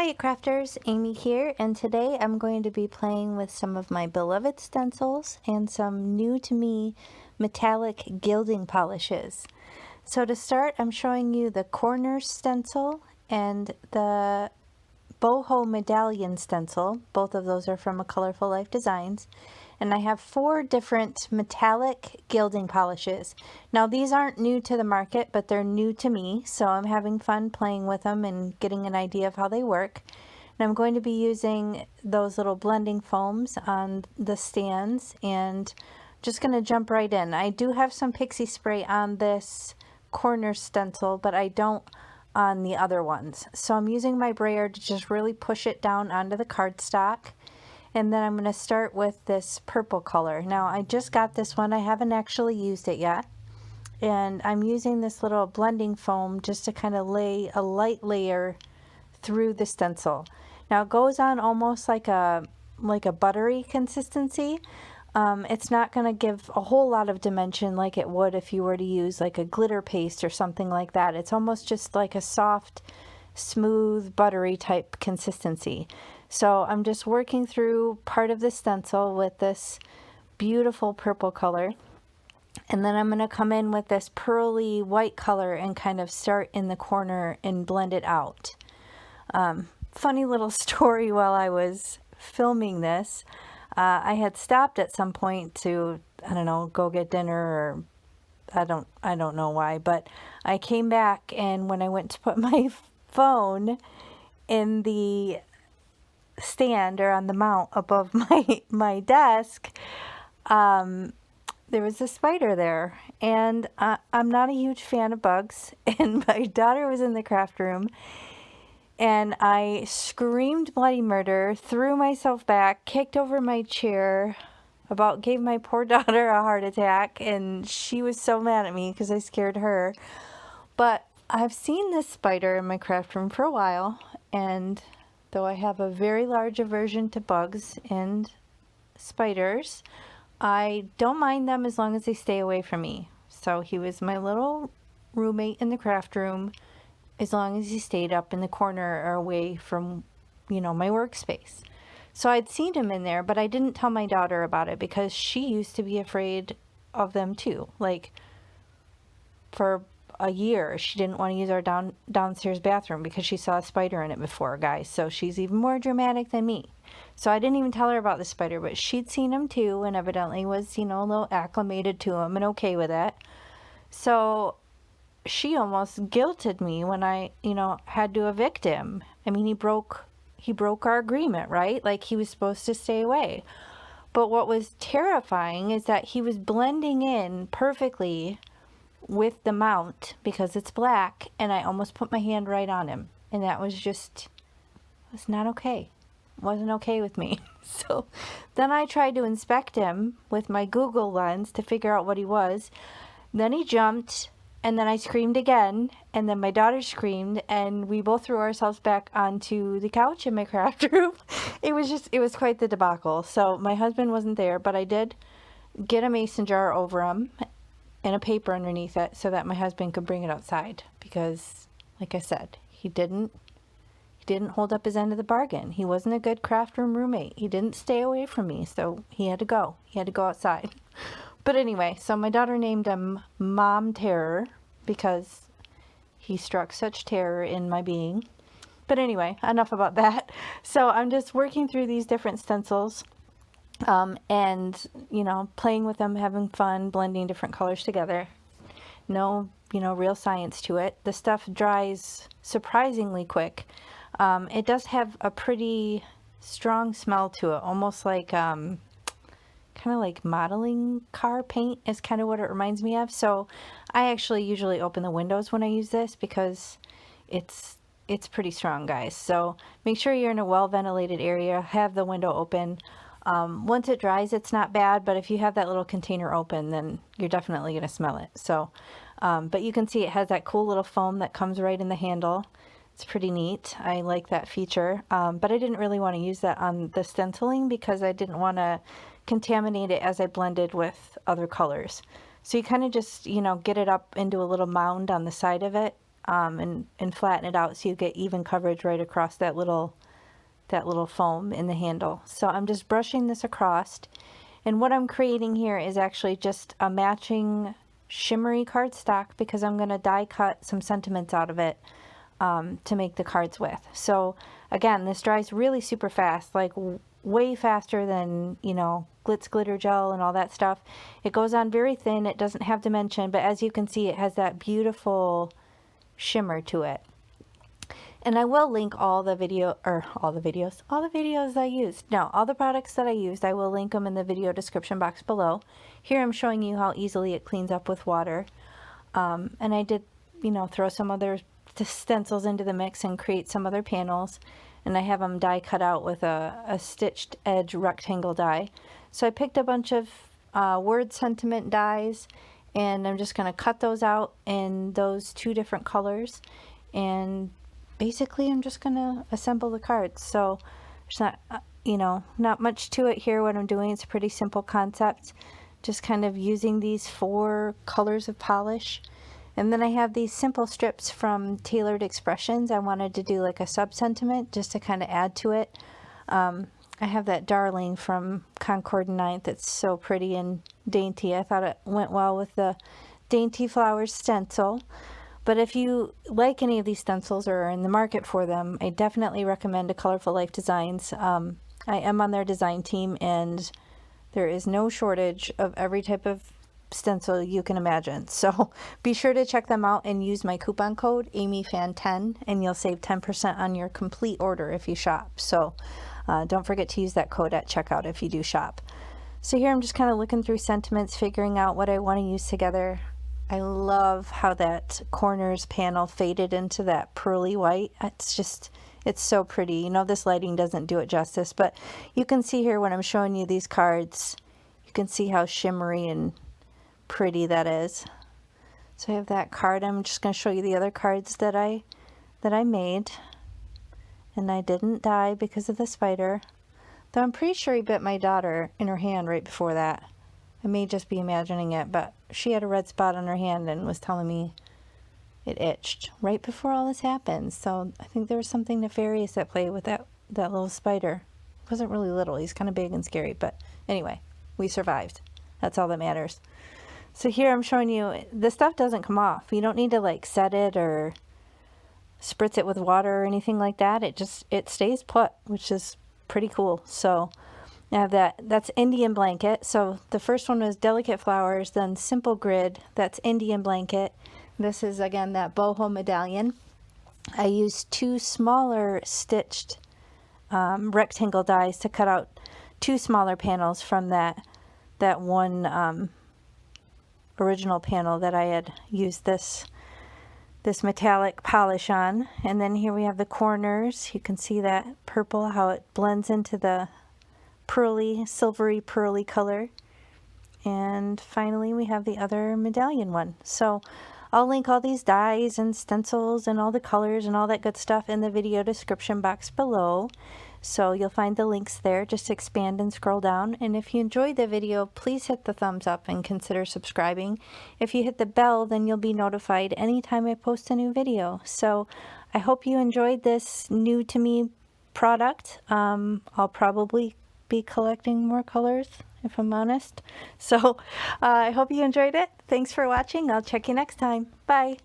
Hi crafters, Amy here, and today I'm going to be playing with some of my beloved stencils and some new to me metallic gilding polishes. So to start, I'm showing you the corner stencil and the boho medallion stencil. Both of those are from a Colorful Life Designs. And I have 4 different metallic gilding polishes. Now these aren't new to the market, but they're new to me, so I'm having fun playing with them and getting an idea of how they work. And I'm going to be using those little blending foams on the stands and just going to jump right in. I do have some pixie spray on this corner stencil, but I don't on the other ones. So I'm using my brayer to just really push it down onto the cardstock. And then I'm going to start with this purple color. Now I just got this one, I haven't actually used it yet. And I'm using this little blending foam just to kind of lay a light layer through the stencil. Now it goes on almost like a buttery consistency. It's not going to give a whole lot of dimension like it would if you were to use like a glitter paste or something like that. It's almost just like a soft, smooth, buttery type consistency. So I'm just working through part of the stencil with this beautiful purple color. And then I'm going to come in with this pearly white color and kind of start in the corner and blend it out. Funny little story while I was filming this. I had stopped at some point to, I don't know, go get dinner, or I don't know why, but I came back, and when I went to put my phone in the stand or on the mount above my desk, there was a spider there, and I'm not a huge fan of bugs, and my daughter was in the craft room, and I screamed bloody murder, threw myself back, kicked over my chair, about gave my poor daughter a heart attack, and she was so mad at me because I scared her. But I've seen this spider in my craft room for a while, and though I have a very large aversion to bugs and spiders, I don't mind them as long as they stay away from me. So he was my little roommate in the craft room as long as he stayed up in the corner or away from, my workspace. So I'd seen him in there, but I didn't tell my daughter about it because she used to be afraid of them too. Like, for a year, she didn't want to use our downstairs bathroom because she saw a spider in it before, guys. So she's even more dramatic than me. So I didn't even tell her about the spider, but she'd seen him too and evidently was, a little acclimated to him and okay with it. So she almost guilted me when I, had to evict him. I mean, he broke our agreement, right? Like, he was supposed to stay away. But what was terrifying is that he was blending in perfectly with the mount because it's black, and I almost put my hand right on him, and that was not okay. It wasn't okay with me. So then I tried to inspect him with my Google lens to figure out what he was. Then he jumped, and then I screamed again, and then my daughter screamed, and we both threw ourselves back onto the couch in my craft room. It was quite the debacle. So my husband wasn't there, but I did get a mason jar over him and a paper underneath it so that my husband could bring it outside, because, like I said, he didn't hold up his end of the bargain. He wasn't a good craft room roommate. He didn't stay away from me, so he had to go. He had to go outside. But anyway, so my daughter named him Mom Terror because he struck such terror in my being. But anyway, enough about that. So I'm just working through these different stencils. And, playing with them, having fun, blending different colors together. No, real science to it. The stuff dries surprisingly quick. It does have a pretty strong smell to it, almost like, kind of like modeling car paint is kind of what it reminds me of. So I actually usually open the windows when I use this because it's pretty strong, guys. So make sure you're in a well-ventilated area, have the window open. Once it dries, it's not bad, but if you have that little container open, then you're definitely going to smell it. So, but you can see it has that cool little foam that comes right in the handle. It's pretty neat. I like that feature. But I didn't really want to use that on the stenciling because I didn't want to contaminate it as I blended with other colors. So you kind of just, get it up into a little mound on the side of it and flatten it out so you get even coverage right across that little foam in the handle. So I'm just brushing this across, and what I'm creating here is actually just a matching shimmery cardstock because I'm going to die cut some sentiments out of it to make the cards with. So again, this dries really super fast, like way faster than, you know, glitz glitter gel and all that stuff. It goes on very thin, it doesn't have dimension, but as you can see, it has that beautiful shimmer to it. And I will link all the videos I used. No, all the products that I used, I will link them in the video description box below. Here I'm showing you how easily it cleans up with water. And I did, you know, throw some other stencils into the mix and create some other panels. And I have them die cut out with a stitched edge rectangle die. So I picked a bunch of word sentiment dies, and I'm just going to cut those out in those two different colors. And basically I'm just going to assemble the cards. So there's not, you know, not much to it here. What I'm doing, it's a pretty simple concept. Just kind of using these 4 colors of polish. And then I have these simple strips from Tailored Expressions. I wanted to do like a sub-sentiment just to kind of add to it. I have that Darling from Concord 9th that's so pretty and dainty. I thought it went well with the Dainty Flowers stencil. But if you like any of these stencils or are in the market for them, I definitely recommend A Colorful Life Designs. I am on their design team, and there is no shortage of every type of stencil you can imagine. So be sure to check them out and use my coupon code AmyFan10 and you'll save 10% on your complete order if you shop. So don't forget to use that code at checkout if you do shop. So here I'm just kind of looking through sentiments, figuring out what I want to use together. I love how that corners panel faded into that pearly white. It's so pretty. You know, this lighting doesn't do it justice, but you can see here when I'm showing you these cards, you can see how shimmery and pretty that is. So I have that card. I'm just going to show you the other cards that I made, and I didn't die because of the spider, though I'm pretty sure he bit my daughter in her hand right before that. I may just be imagining it, but she had a red spot on her hand and was telling me it itched right before all this happened. So I think there was something nefarious at play with that little spider. He wasn't really little, he's kind of big and scary, but anyway, we survived. That's all that matters. So here I'm showing you, the stuff doesn't come off. You don't need to like set it or spritz it with water or anything like that. It stays put, which is pretty cool. So I have that's Indian Blanket. So the first one was Delicate Flowers, then Simple Grid, that's Indian Blanket. This is again that boho medallion. I used 2 smaller stitched rectangle dies to cut out 2 smaller panels from that one original panel that I had used this metallic polish on. And then here we have the corners. You can see that purple, how it blends into the pearly, silvery pearly color. And finally we have the other medallion one. So I'll link all these dies and stencils and all the colors and all that good stuff in the video description box below. So you'll find the links there. Just expand and scroll down. And if you enjoyed the video, please hit the thumbs up and consider subscribing. If you hit the bell, then you'll be notified anytime I post a new video. So I hope you enjoyed this new to me product. I'll probably be collecting more colors, if I'm honest. So I hope you enjoyed it. Thanks for watching. I'll check you next time. Bye.